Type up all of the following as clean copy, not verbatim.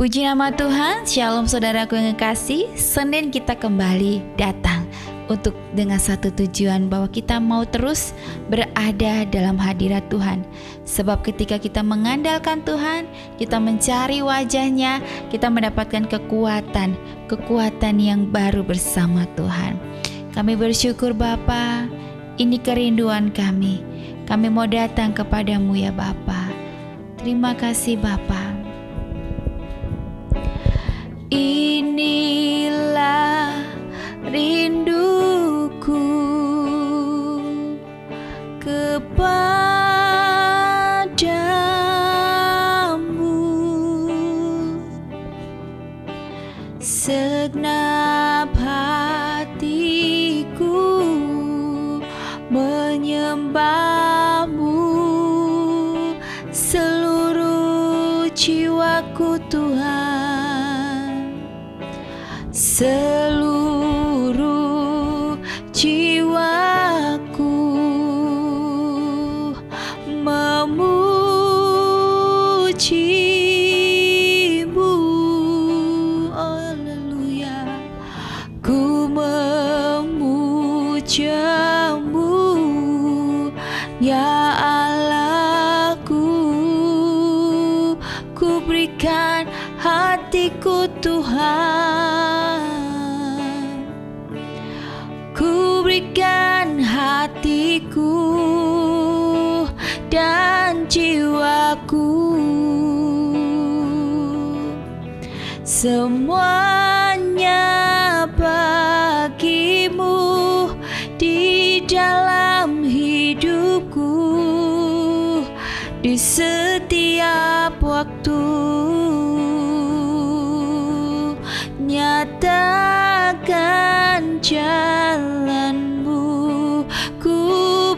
Puji nama Tuhan, Shalom saudaraku yang kekasih. Senin kita kembali datang untuk dengan satu tujuan bahwa kita mau terus berada dalam hadirat Tuhan. Sebab ketika kita mengandalkan Tuhan, kita mencari wajahnya, kita mendapatkan kekuatan yang baru bersama Tuhan. Kami bersyukur Bapa, ini kerinduan kami. Kami mau datang kepadamu ya Bapa. Terima kasih Bapa. Inilah rinduku kepadamu, segenap hatiku menyembahmu, seluruh jiwaku Tuhan, seluruh jiwaku memujimu. Haleluya, ku memujamu ya Allahku, ku berikan hatiku Tuhan, ku berikan hatiku dan jiwaku, semuanya bagimu di dalam hidupku, di setiap waktu. Nyatakan jalanmu, ku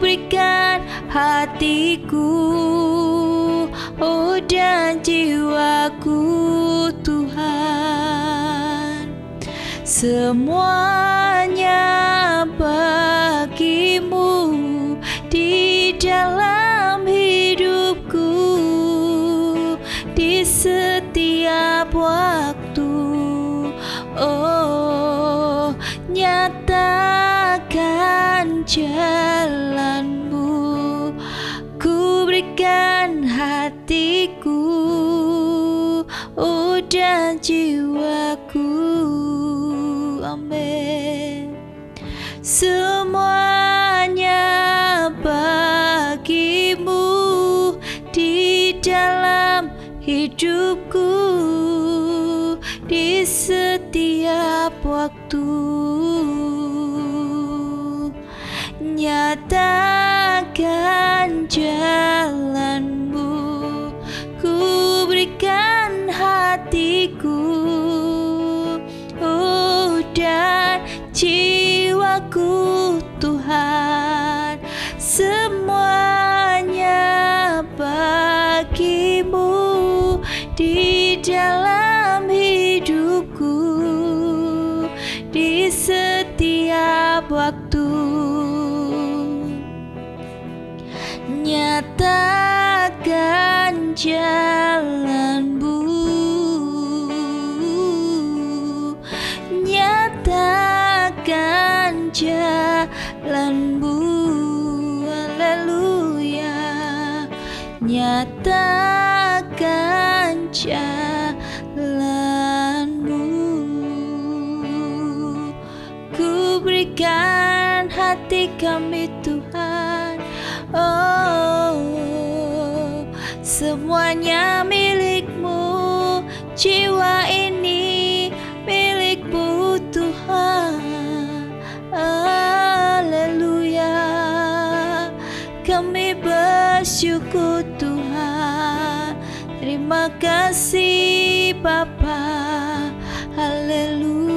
berikan hatiku, oh dan jiwaku Tuhan, semuanya bagimu di dalam hidupku, di setiap waktu. Oh, nyatakan jalanmu, ku berikan hatiku, oh dan jiwaku. Amin. Semuanya bagimu di dalam hidupku, di setiap waktu. Nyatakan jalanmu, ku berikan hatiku, oh dan jiwaku Tuhan, semuanya bagimu di dalam hidupku, di setiap waktu. Nyatakan jalanmu, nyatakan jalanmu, haleluya. Nyatakan jalanmu, ku berikan hati kami Tuhan, oh semuanya milikmu, jiwa ini milikmu Tuhan, haleluya. Kami bersyukur Tuhan, terima kasih Bapa, haleluya.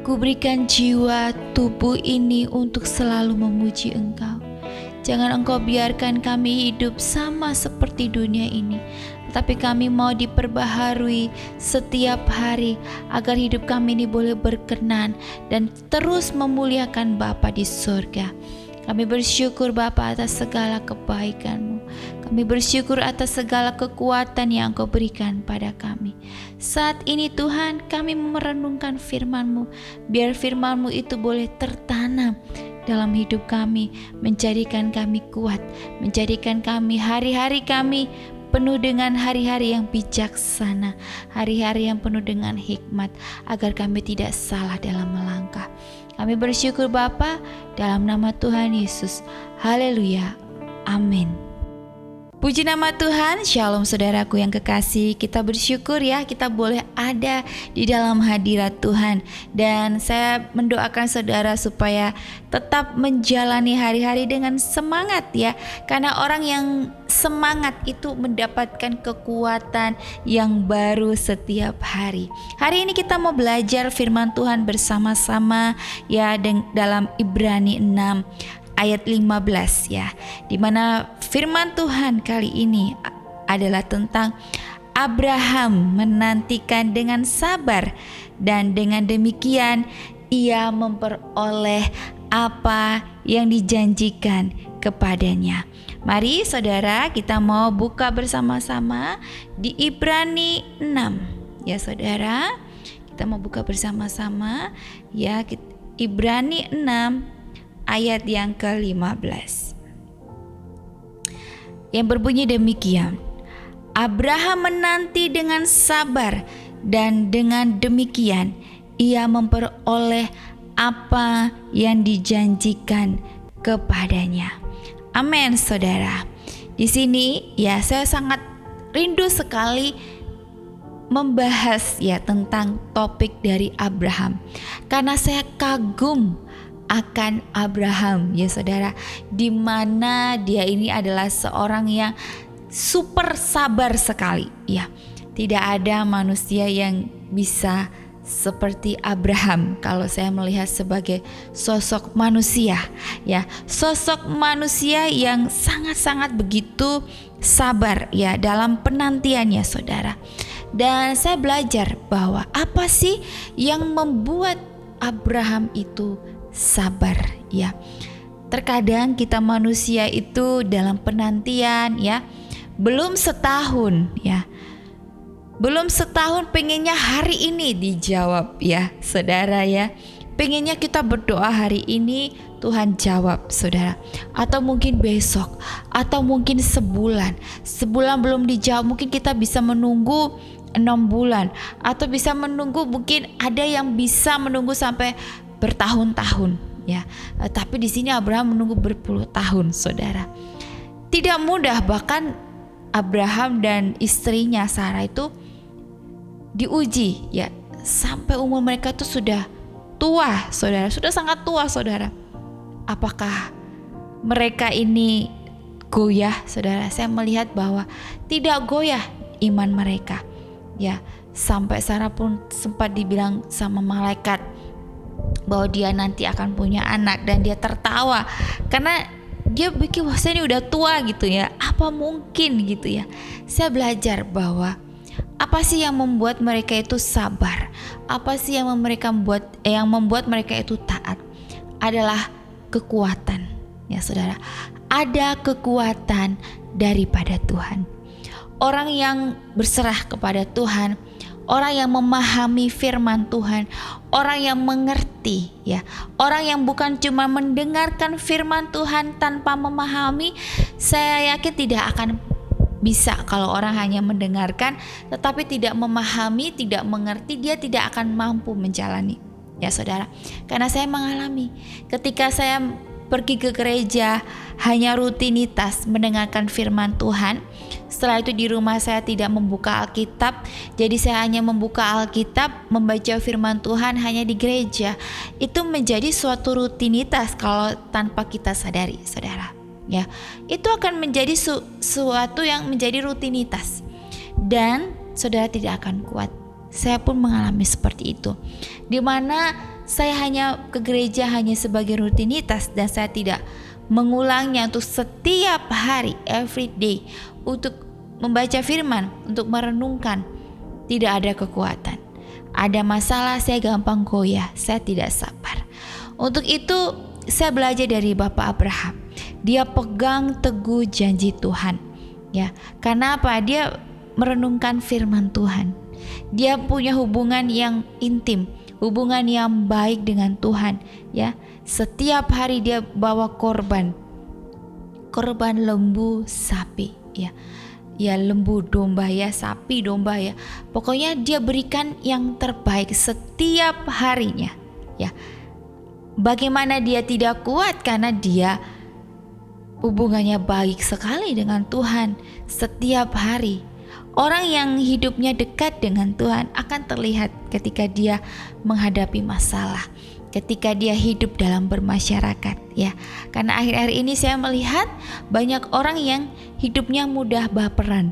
Ku berikan jiwa tubuh ini untuk selalu memuji Engkau. Jangan Engkau biarkan kami hidup sama seperti dunia ini, tapi kami mau diperbaharui setiap hari agar hidup kami ini boleh berkenan dan terus memuliakan Bapa di surga. Kami bersyukur Bapa atas segala kebaikan-Mu. Kami bersyukur atas segala kekuatan yang Engkau berikan pada kami. Saat ini Tuhan, kami merenungkan firman-Mu. Biar firman-Mu itu boleh tertanam dalam hidup kami, menjadikan kami kuat, menjadikan kami hari-hari kami penuh dengan hari-hari yang bijaksana, hari-hari yang penuh dengan hikmat, agar kami tidak salah dalam melangkah. Kami bersyukur Bapa, dalam nama Tuhan Yesus. Haleluya. Amin. Puji nama Tuhan. Shalom saudaraku yang kekasih. Kita bersyukur ya, kita boleh ada di dalam hadirat Tuhan. Dan saya mendoakan saudara supaya tetap menjalani hari-hari dengan semangat ya. Karena orang yang semangat itu mendapatkan kekuatan yang baru setiap hari. Hari ini kita mau belajar firman Tuhan bersama-sama ya, dalam Ibrani 6 ayat 15 ya, dimana firman Tuhan kali ini adalah tentang Abraham menantikan dengan sabar, dan dengan demikian ia memperoleh apa yang dijanjikan kepadanya. Mari saudara, kita mau buka bersama-sama di Ibrani 6 ya saudara. Kita mau buka bersama-sama ya, Ibrani 6 ayat yang ke-15 yang berbunyi demikian. Abraham menanti dengan sabar, dan dengan demikian ia memperoleh apa yang dijanjikan kepadanya. Amin saudara. Di sini ya, saya sangat rindu sekali membahas ya tentang topik dari Abraham, karena saya kagum akan Abraham ya saudara, di mana dia ini adalah seorang yang super sabar sekali ya. Tidak ada manusia yang bisa seperti Abraham kalau saya melihat sebagai sosok manusia ya, sosok manusia yang sangat-sangat begitu sabar ya dalam penantiannya saudara. Dan saya belajar bahwa apa sih yang membuat Abraham itu sabar ya. Terkadang kita manusia itu dalam penantian ya, belum setahun ya, belum setahun pengennya hari ini dijawab ya saudara ya. Pengennya kita berdoa hari ini, Tuhan jawab saudara, atau mungkin besok, atau mungkin sebulan belum dijawab, mungkin kita bisa menunggu 6 bulan, atau bisa menunggu, mungkin ada yang bisa menunggu sampai bertahun-tahun ya. Tapi di sini Abraham menunggu berpuluh tahun saudara. Tidak mudah, bahkan Abraham dan istrinya Sarah itu diuji ya, sampai umur mereka itu sudah tua saudara, sudah sangat tua saudara. Apakah mereka ini goyah saudara? Saya melihat bahwa tidak goyah iman mereka ya. Sampai Sarah pun sempat dibilang sama malaikat bahwa dia nanti akan punya anak, dan dia tertawa karena dia pikir wah saya ini udah tua gitu ya, apa mungkin gitu ya. Saya belajar bahwa apa sih yang membuat mereka itu sabar, apa sih yang membuat mereka itu taat, adalah kekuatan ya saudara. Ada kekuatan daripada Tuhan. Orang yang berserah kepada Tuhan, orang yang memahami firman Tuhan, orang yang mengerti ya, orang yang bukan cuma mendengarkan firman Tuhan tanpa memahami. Saya yakin tidak akan bisa kalau orang hanya mendengarkan tetapi tidak memahami, tidak mengerti, dia tidak akan mampu menjalani ya saudara. Karena saya mengalami ketika saya pergi ke gereja hanya rutinitas mendengarkan firman Tuhan. Setelah itu di rumah saya tidak membuka Alkitab, jadi saya hanya membuka Alkitab, membaca firman Tuhan hanya di gereja. Itu menjadi suatu rutinitas kalau tanpa kita sadari saudara ya. Itu akan menjadi suatu yang menjadi rutinitas, dan saudara tidak akan kuat. Saya pun mengalami seperti itu, di mana saya hanya ke gereja hanya sebagai rutinitas, dan saya tidak mengulangnya untuk setiap hari, every day, untuk membaca firman, untuk merenungkan. Tidak ada kekuatan. Ada masalah, saya gampang goyah, saya tidak sabar. Untuk itu saya belajar dari Bapak Abraham. Dia pegang teguh janji Tuhan. Ya, karena apa? Dia merenungkan firman Tuhan. Dia punya hubungan yang intim, hubungan yang baik dengan Tuhan, ya. Setiap hari dia bawa korban lembu, sapi, ya. Ya, lembu, domba, ya, sapi, domba, ya. Pokoknya dia berikan yang terbaik setiap harinya, ya. Bagaimana dia tidak kuat? Karena dia hubungannya baik sekali dengan Tuhan setiap hari. Orang yang hidupnya dekat dengan Tuhan akan terlihat ketika dia menghadapi masalah, ketika dia hidup dalam bermasyarakat, ya. Karena akhir-akhir ini saya melihat banyak orang yang hidupnya mudah baperan,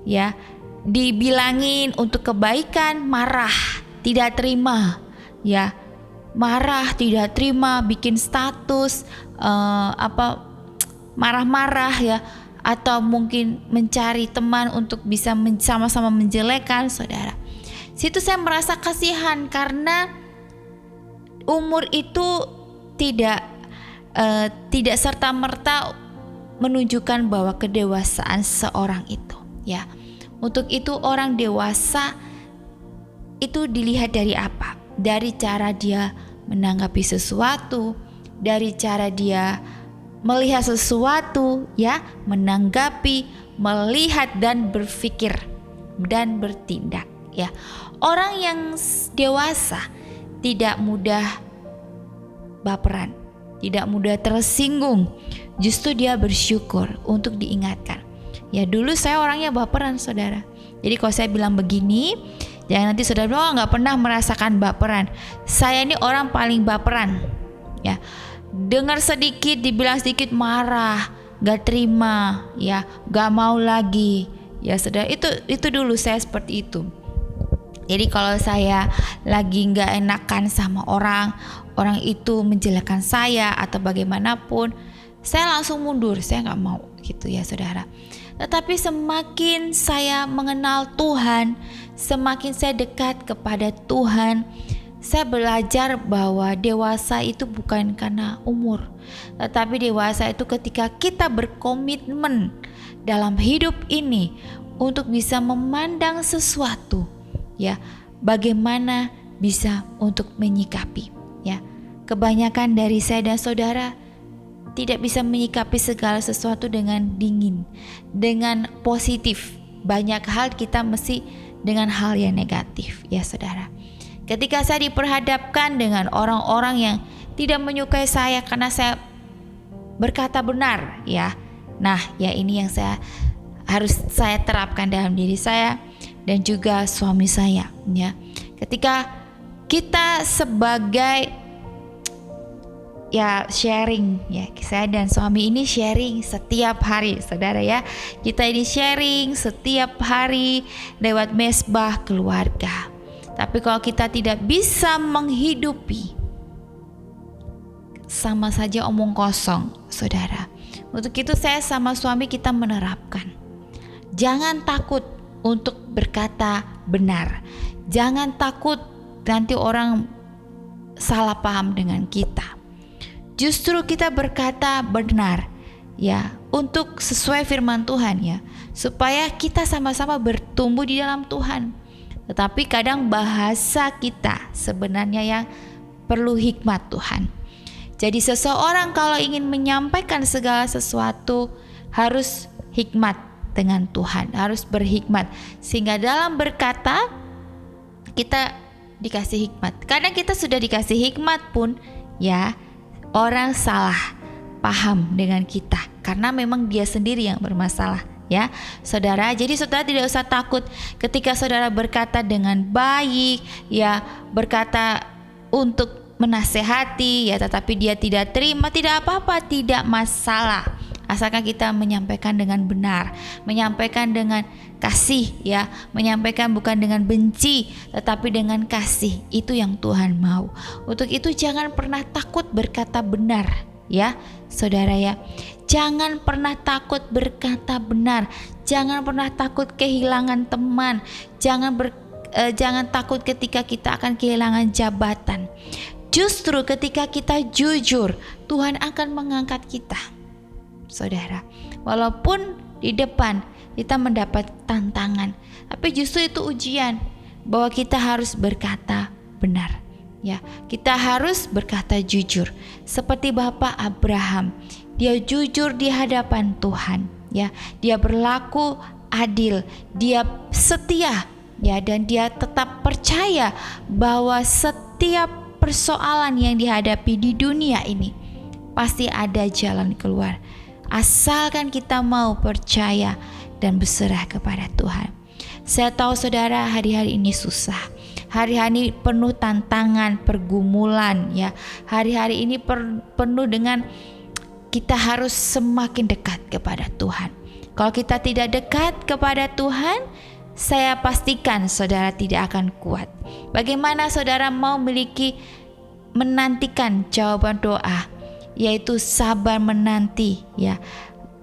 ya. Dibilangin untuk kebaikan marah, tidak terima, ya. Marah, tidak terima, bikin status marah-marah, ya. Atau mungkin mencari teman untuk bisa sama-sama menjelekkan saudara. Situ saya merasa kasihan karena umur itu tidak serta-merta menunjukkan bahwa kedewasaan seorang itu, ya. Untuk itu orang dewasa itu dilihat dari apa? Dari cara dia menanggapi sesuatu, dari cara dia melihat sesuatu, ya, menanggapi, melihat dan berpikir dan bertindak, ya. Orang yang dewasa tidak mudah baperan, tidak mudah tersinggung. Justru dia bersyukur untuk diingatkan. Ya, dulu saya orangnya baperan, saudara. Jadi kalau saya bilang begini, jangan nanti saudara bilang, nggak pernah merasakan baperan. Saya ini orang paling baperan, ya. Dengar sedikit, dibilang sedikit marah, gak terima, ya, gak mau lagi, ya saudara. Itu dulu saya seperti itu. Jadi kalau saya lagi gak enakan sama orang itu menjelekkan saya atau bagaimanapun, saya langsung mundur, saya gak mau gitu, ya saudara. Tetapi semakin saya mengenal Tuhan, semakin saya dekat kepada Tuhan, saya belajar bahwa dewasa itu bukan karena umur, tetapi dewasa itu ketika kita berkomitmen dalam hidup ini untuk bisa memandang sesuatu, ya, bagaimana bisa untuk menyikapi, ya. Kebanyakan dari saya dan saudara tidak bisa menyikapi segala sesuatu dengan dingin, dengan positif. Banyak hal kita mesti dengan hal yang negatif, ya saudara. Ketika saya diperhadapkan dengan orang-orang yang tidak menyukai saya karena saya berkata benar, ya. Nah, ya ini yang harus saya terapkan dalam diri saya dan juga suami saya, ya. Ketika kita sebagai sharing, ya, saya dan suami ini sharing setiap hari, saudara, ya. Kita ini sharing setiap hari lewat mesbah keluarga. Tapi kalau kita tidak bisa menghidupi, sama saja omong kosong, saudara. Untuk itu saya sama suami kita menerapkan, jangan takut untuk berkata benar. Jangan takut nanti orang salah paham dengan kita. Justru kita berkata benar, ya, untuk sesuai firman Tuhan, ya, supaya kita sama-sama bertumbuh di dalam Tuhan. Tetapi kadang bahasa kita sebenarnya yang perlu hikmat Tuhan. Jadi seseorang kalau ingin menyampaikan segala sesuatu harus hikmat dengan Tuhan, harus berhikmat. Sehingga dalam berkata kita dikasih hikmat. Kadang kita sudah dikasih hikmat pun, ya, orang salah paham dengan kita karena memang dia sendiri yang bermasalah, ya saudara. Jadi saudara tidak usah takut ketika saudara berkata dengan baik, ya, berkata untuk menasehati, ya, tetapi dia tidak terima, tidak apa-apa, tidak masalah. Asalkan kita menyampaikan dengan benar, menyampaikan dengan kasih, ya, menyampaikan bukan dengan benci tetapi dengan kasih. Itu yang Tuhan mau. Untuk itu jangan pernah takut berkata benar, ya saudara, ya. Jangan pernah takut berkata benar. Jangan pernah takut kehilangan teman. Jangan takut ketika kita akan kehilangan jabatan. Justru ketika kita jujur, Tuhan akan mengangkat kita, saudara. Walaupun di depan kita mendapat tantangan, tapi justru itu ujian bahwa kita harus berkata benar. Ya, kita harus berkata jujur. Seperti Bapak Abraham, dia jujur di hadapan Tuhan, ya. Dia berlaku adil, dia setia, ya, dan dia tetap percaya bahwa setiap persoalan yang dihadapi di dunia ini pasti ada jalan keluar. Asalkan kita mau percaya dan berserah kepada Tuhan. Saya tahu saudara, hari-hari ini susah. Hari-hari penuh tantangan, pergumulan, ya. Hari-hari ini penuh dengan kita harus semakin dekat kepada Tuhan. Kalau kita tidak dekat kepada Tuhan, saya pastikan saudara tidak akan kuat. Bagaimana saudara mau menantikan jawaban doa, yaitu sabar menanti, ya.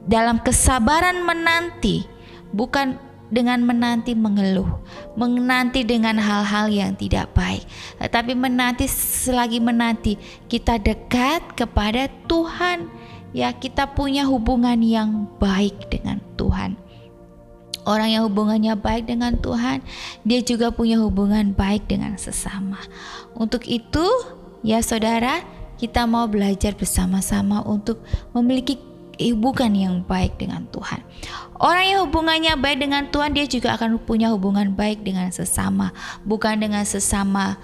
Dalam kesabaran menanti, bukan dengan menanti mengeluh, menanti dengan hal-hal yang tidak baik, tetapi menanti, selagi menanti kita dekat kepada Tuhan, ya, kita punya hubungan yang baik dengan Tuhan. Orang yang hubungannya baik dengan Tuhan, dia juga punya hubungan baik dengan sesama. Untuk itu, ya saudara, kita mau belajar bersama-sama untuk memiliki hubungan yang baik dengan Tuhan. Orang yang hubungannya baik dengan Tuhan, dia juga akan punya hubungan baik dengan sesama. Bukan dengan sesama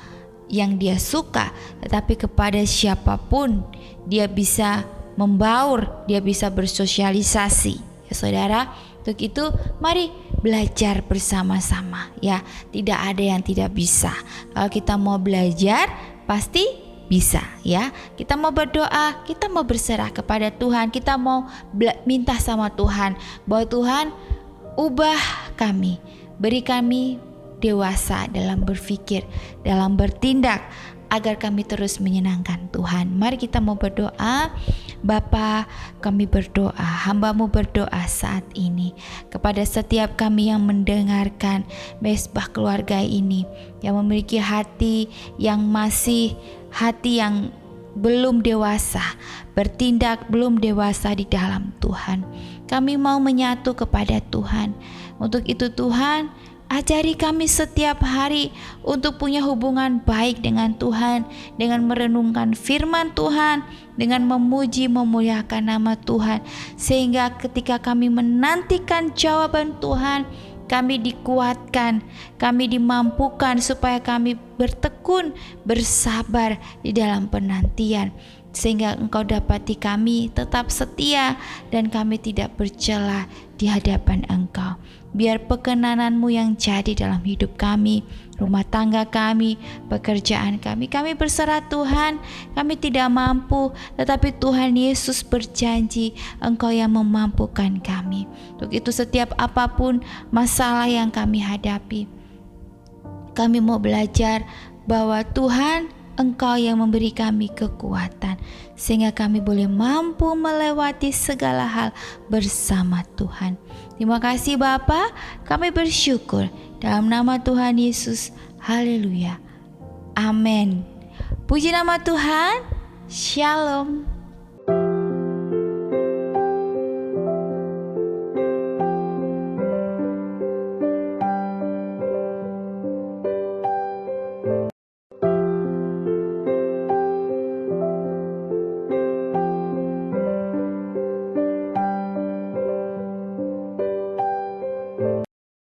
yang dia suka, tetapi kepada siapapun dia bisa membaur, dia bisa bersosialisasi. Ya saudara, untuk itu mari belajar bersama-sama, ya. Tidak ada yang tidak bisa. Kalau kita mau belajar, pasti bisa, ya. Kita mau berdoa, kita mau berserah kepada Tuhan, kita mau minta sama Tuhan bahwa Tuhan ubah kami, beri kami dewasa dalam berpikir, dalam bertindak, agar kami terus menyenangkan Tuhan. Mari kita mau berdoa. Bapa, kami berdoa, hamba-Mu berdoa saat ini kepada setiap kami yang mendengarkan Mesbah Keluarga ini, yang memiliki hati yang belum dewasa, bertindak belum dewasa di dalam Tuhan. Kami mau menyatu kepada Tuhan. Untuk itu Tuhan, ajari kami setiap hari untuk punya hubungan baik dengan Tuhan, dengan merenungkan firman Tuhan, dengan memuji memuliakan nama Tuhan, sehingga ketika kami menantikan jawaban Tuhan, kami dikuatkan, kami dimampukan supaya kami bertekun, bersabar di dalam penantian, sehingga Engkau dapati kami tetap setia dan kami tidak bercela di hadapan Engkau. Biar perkenanan-Mu yang jadi dalam hidup kami, rumah tangga kami, pekerjaan kami. Kami berserah Tuhan, kami tidak mampu, tetapi Tuhan Yesus berjanji Engkau yang memampukan kami. Untuk itu setiap apapun masalah yang kami hadapi, kami mau belajar bahwa Tuhan, Engkau yang memberi kami kekuatan, sehingga kami boleh mampu melewati segala hal bersama Tuhan. Terima kasih Bapa, kami bersyukur dalam nama Tuhan Yesus. Haleluya. Amin. Puji nama Tuhan. Shalom.